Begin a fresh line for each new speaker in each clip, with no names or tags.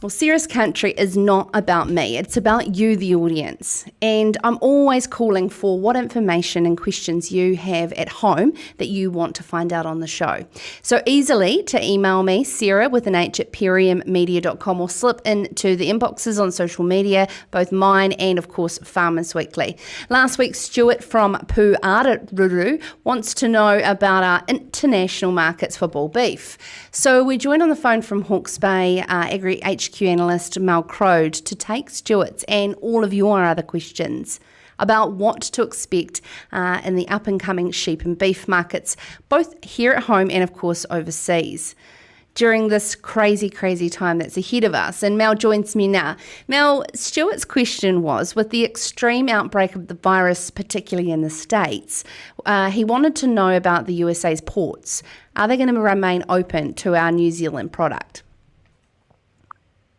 Well, Sarah's Country is not about me. It's about you, the audience. And I'm always calling for what information and questions you have at home that you want to find out on the show. So easily to email me, Sarah with an H at perriammedia.com, or slip into the inboxes on social media, both mine and, of course, Farmers Weekly. Last week, Stuart from Pu'arururu wants to know about our international markets for bull beef. So we're joined on the phone from Hawke's Bay, AgriHQ analyst Mel Croad, to take Stuart's and all of your other questions about what to expect in the up-and-coming sheep and beef markets, both here at home and, of course, overseas, during this crazy time that's ahead of us. And Mel joins me now. Mel, Stuart's question was, with the extreme outbreak of the virus, particularly in the States, he wanted to know about the USA's ports. Are they going to remain open to our New Zealand product?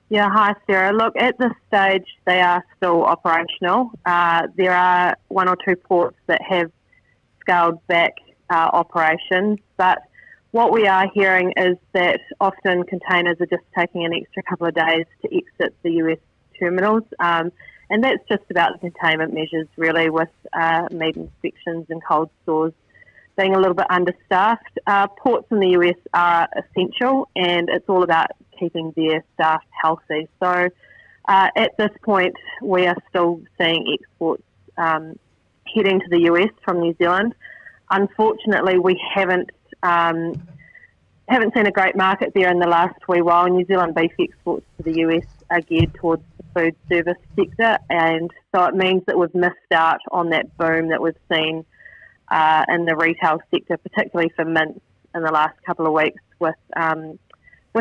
Yeah, hi Sarah. Look, at this stage they are still operational. There are one or two ports that have scaled back operations, but what we are hearing is that often containers are just taking an extra couple of days to exit the US terminals, and that's just about the containment measures really, with meat inspections and cold stores being a little bit understaffed. Ports in the US are essential, and it's all about keeping their staff healthy. So at this point, we are still seeing exports heading to the US from New Zealand. Unfortunately, we haven't seen a great market there in the last wee while. New Zealand beef exports to the US are geared towards the food service sector, and so it means that we've missed out on that boom that we've seen in the retail sector, particularly for mince in the last couple of weeks, with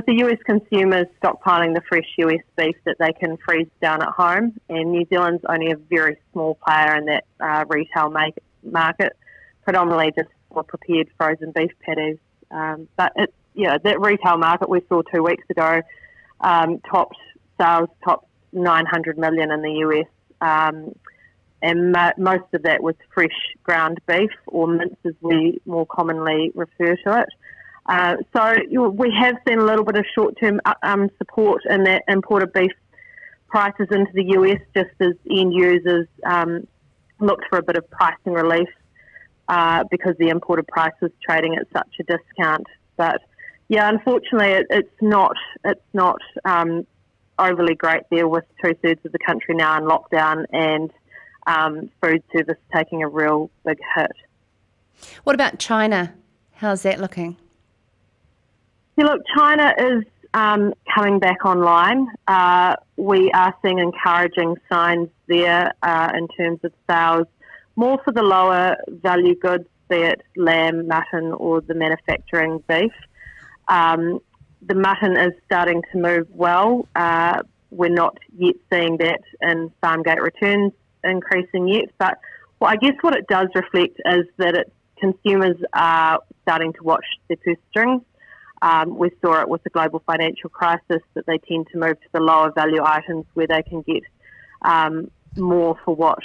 the US consumers stockpiling the fresh US beef that they can freeze down at home. And New Zealand's only a very small player in that retail market, predominantly just for prepared frozen beef patties. But that retail market we saw 2 weeks ago topped 900 million in the US. And most of that was fresh ground beef, or mince as we more commonly refer to it. So we have seen a little bit of short-term support in that imported beef prices into the US, just as end users looked for a bit of pricing relief because the imported price was trading at such a discount. But yeah, unfortunately, it's not overly great there, with 2/3 of the country now in lockdown and food service taking a real big hit.
What about China? How's that looking?
Yeah, look, China is coming back online. We are seeing encouraging signs there in terms of sales, more for the lower value goods, be it lamb, mutton, or the manufacturing beef. The mutton is starting to move well. We're not yet seeing that in farm gate returns increasing yet, but I guess what it does reflect is that consumers are starting to watch their purse strings. We saw it with the global financial crisis, that they tend to move to the lower value items where they can get more for what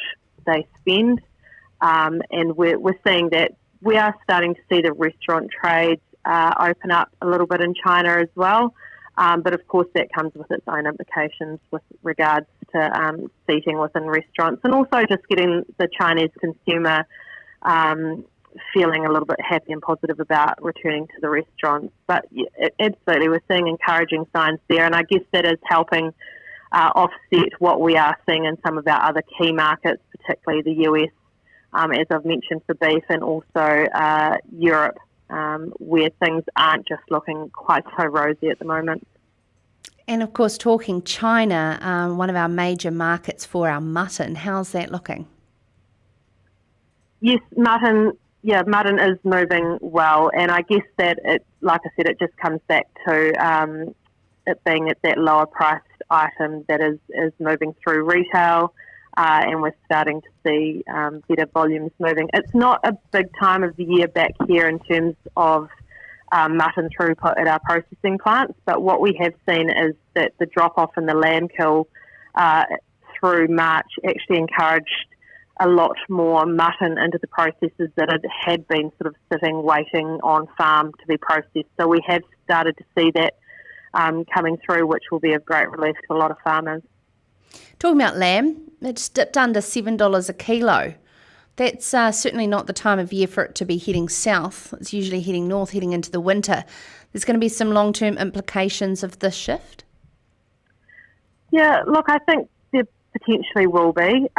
they spend. And we're seeing that we are starting to see the restaurant trade open up a little bit in China as well. But of course that comes with its own implications with regards to seating within restaurants, and also just getting the Chinese consumer feeling a little bit happy and positive about returning to the restaurants. But absolutely, we're seeing encouraging signs there, and I guess that is helping offset what we are seeing in some of our other key markets, particularly the US, as I've mentioned, for beef, and also Europe, where things aren't just looking quite so rosy at the moment.
And of course, talking China, one of our major markets for our mutton, how's that looking?
Yes, mutton is moving well, and I guess that like I said, it just comes back to it being at that lower priced item that is moving through retail, and we're starting to see better volumes moving. It's not a big time of the year back here in terms of mutton throughput at our processing plants, but what we have seen is that the drop-off in the lamb kill through March actually encouraged a lot more mutton into the processes that had been sort of sitting, waiting on farm to be processed. So we have started to see that coming through, which will be of great relief to a lot of farmers.
Talking about lamb, it's dipped under $7 a kilo. That's certainly not the time of year for it to be heading south. It's usually heading north, heading into the winter. There's going to be some long-term implications of this shift?
Yeah, look, I think there potentially will be.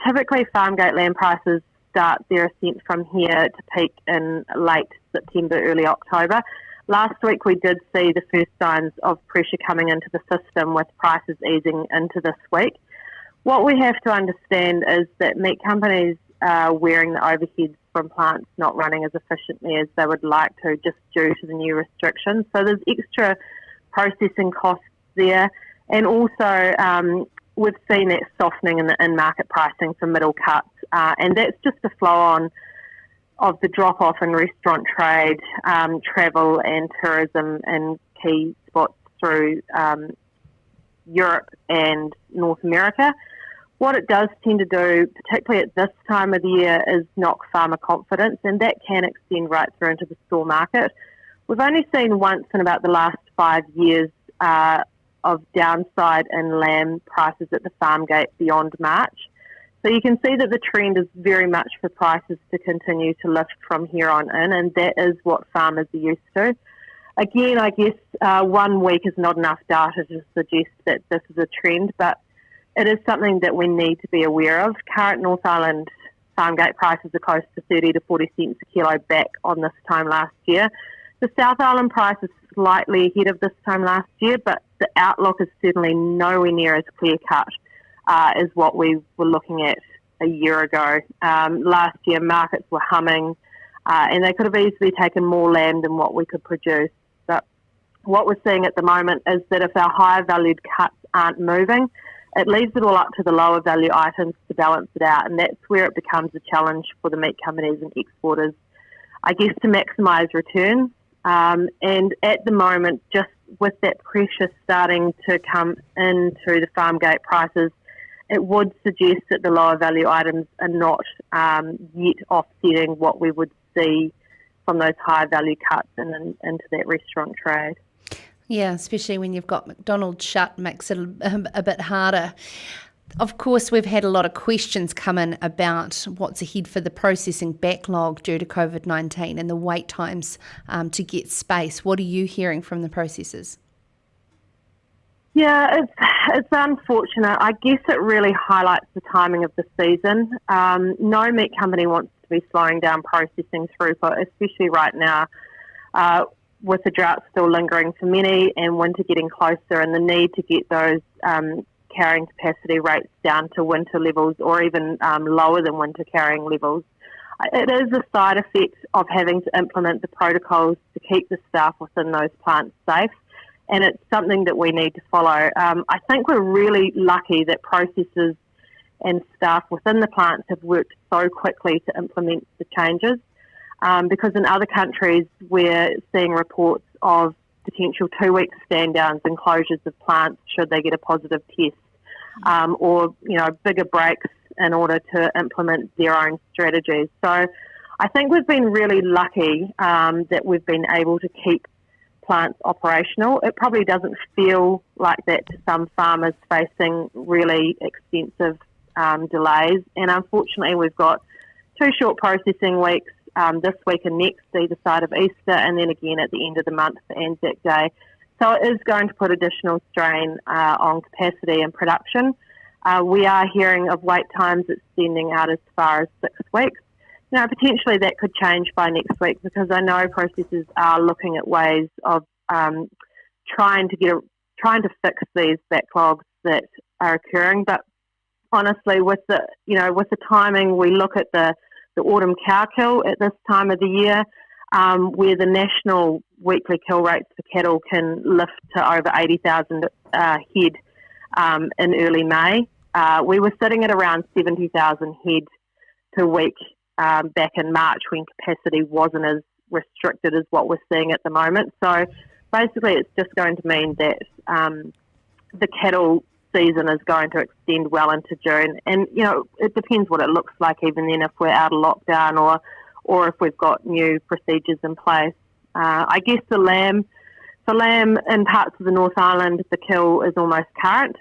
Typically, farm gate lamb prices start their ascent from here to peak in late September, early October. Last week, we did see the first signs of pressure coming into the system, with prices easing into this week. What we have to understand is that meat companies are wearing the overheads from plants not running as efficiently as they would like to, just due to the new restrictions. So there's extra processing costs there. And also, we've seen that softening in the in-market pricing for middle cuts. And that's just a flow-on of the drop-off in restaurant trade, travel and tourism in key spots through Europe and North America. What it does tend to do, particularly at this time of the year, is knock farmer confidence, and that can extend right through into the store market. We've only seen once in about the last 5 years of downside in lamb prices at the farm gate beyond March. So you can see that the trend is very much for prices to continue to lift from here on in, and that is what farmers are used to. Again, I guess 1 week is not enough data to suggest that this is a trend, but it is something that we need to be aware of. Current North Island farm gate prices are close to 30 to 40 cents a kilo back on this time last year. The South Island price is slightly ahead of this time last year, but the outlook is certainly nowhere near as clear-cut as what we were looking at a year ago. Last year, markets were humming, and they could have easily taken more land than what we could produce. But what we're seeing at the moment is that if our higher valued cuts aren't moving, it leaves it all up to the lower value items to balance it out, and that's where it becomes a challenge for the meat companies and exporters, I guess, to maximise returns. And at the moment, just with that pressure starting to come into the farm gate prices, it would suggest that the lower value items are not yet offsetting what we would see from those higher value cuts and into that restaurant trade.
Yeah, especially when you've got McDonald's shut, makes it a bit harder. Of course, we've had a lot of questions come in about what's ahead for the processing backlog due to COVID-19 and the wait times to get space. What are you hearing from the processors?
Yeah, it's unfortunate. I guess it really highlights the timing of the season. No meat company wants to be slowing down processing throughput, especially right now with the drought still lingering for many and winter getting closer, and the need to get those carrying capacity rates down to winter levels or even lower than winter carrying levels. It is a side effect of having to implement the protocols to keep the staff within those plants safe, and it's something that we need to follow. I think we're really lucky that processors and staff within the plants have worked so quickly to implement the changes, because in other countries we're seeing reports of potential 2-week stand-downs and closures of plants should they get a positive test, or bigger breaks in order to implement their own strategies. So I think we've been really lucky that we've been able to keep plants operational. It probably doesn't feel like that to some farmers facing really extensive delays, and unfortunately we've got 2 short processing weeks this week and next, either side of Easter, and then again at the end of the month for Anzac Day. So it is going to put additional strain on capacity and production. We are hearing of wait times extending out as far as 6 weeks. Potentially that could change by next week, because I know processors are looking at ways of trying to fix these backlogs that are occurring. But honestly, with the timing, we look at the autumn cow kill at this time of the year, where the national weekly kill rates for cattle can lift to over 80,000 head in early May. We were sitting at around 70,000 head per week back in March, when capacity wasn't as restricted as what we're seeing at the moment. So basically it's just going to mean that the cattle season is going to extend well into June, and it depends what it looks like even then, if we're out of lockdown or if we've got new procedures in place. I guess the lamb For lamb in parts of the North Island, the kill is almost current,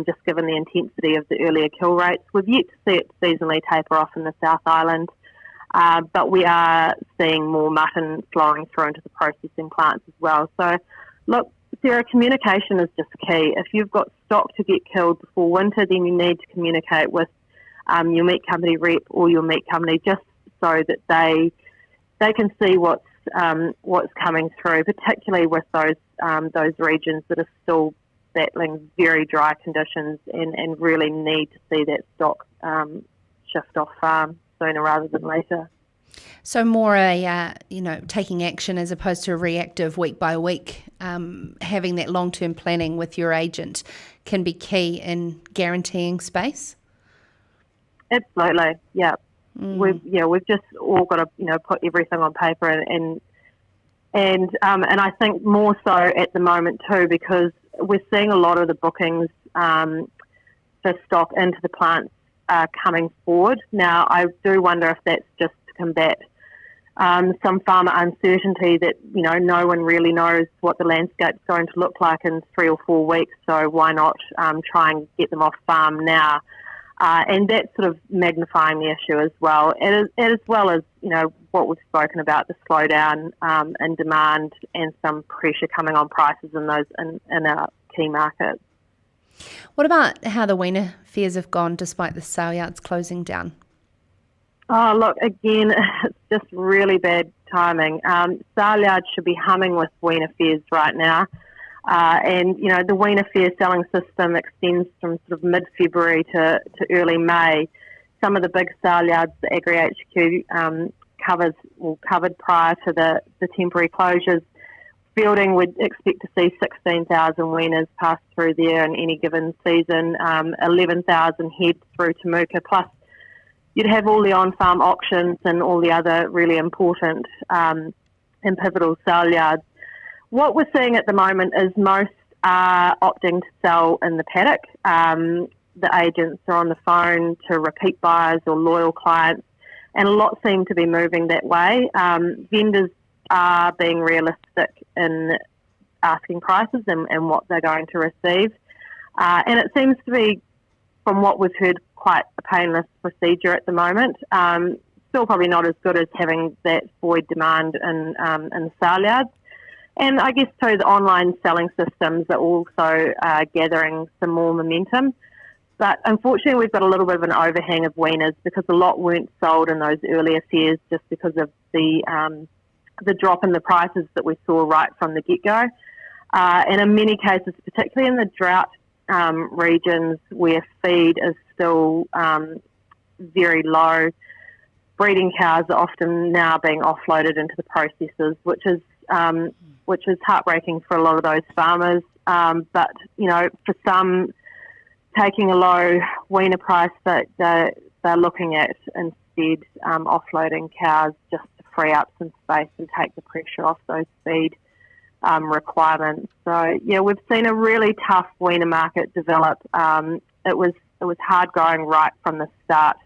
just given the intensity of the earlier kill rates. We've yet to see it seasonally taper off in the South Island, but we are seeing more mutton flowing through into the processing plants as well. So, look, Sarah, communication is just key. If you've got stock to get killed before winter, then you need to communicate with your meat company rep or your meat company, just so that they can see what's coming through, particularly with those regions that are still battling very dry conditions and really need to see that stock shift off farm sooner rather than later.
So more taking action as opposed to reactive week by week. Having that long-term planning with your agent can be key in guaranteeing space.
Absolutely, yeah. We've just all got to put everything on paper and I think more so at the moment too, because we're seeing a lot of the bookings for stock into the plants coming forward. Now, I do wonder if that's just to combat some farmer uncertainty that no one really knows what the landscape's going to look like in 3 or 4 weeks. So why not try and get them off farm now? And that's sort of magnifying the issue as well, as well as what we've spoken about, the slowdown in demand and some pressure coming on prices in our key markets.
What about how the Wiener fairs have gone despite the sale yards closing down?
Oh, look, again, it's just really bad timing. Sale yards should be humming with Wiener fairs right now. And the Wiener fair selling system extends from sort of mid-February to early May. Some of the big sale yards that AgriHQ covered prior to the temporary closures, fielding would expect to see 16,000 Wieners pass through there in any given season, 11,000 head through Temuka, plus you'd have all the on-farm auctions and all the other really important and pivotal sale yards. What we're seeing at the moment is most are opting to sell in the paddock. The agents are on the phone to repeat buyers or loyal clients, and a lot seem to be moving that way. Vendors are being realistic in asking prices and what they're going to receive. And it seems to be, from what we've heard, quite a painless procedure at the moment. Still probably not as good as having that void demand in the sale yards. And I guess, too, the online selling systems are also gathering some more momentum. But unfortunately, we've got a little bit of an overhang of Wieners because a lot weren't sold in those earlier fairs just because of the drop in the prices that we saw right from the get-go. And in many cases, particularly in the drought regions where feed is still very low, breeding cows are often now being offloaded into the processors, which is heartbreaking for a lot of those farmers. But, for some, taking a low Wiener price that they're looking at instead offloading cows just to free up some space and take the pressure off those feed requirements. So, we've seen a really tough Wiener market develop. It was hard going right from the start,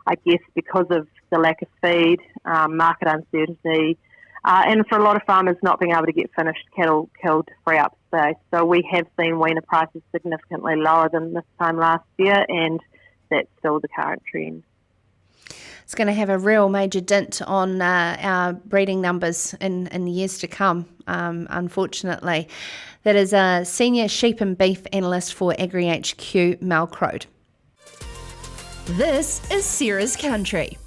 I guess, because of the lack of feed, market uncertainty, and for a lot of farmers not being able to get finished cattle killed to free up space. So we have seen Wiener prices significantly lower than this time last year, and that's still the current trend.
It's going to have a real major dent on our breeding numbers in years to come, unfortunately. That is a senior sheep and beef analyst for AgriHQ, Mel Croad.
This is Sarah's Country.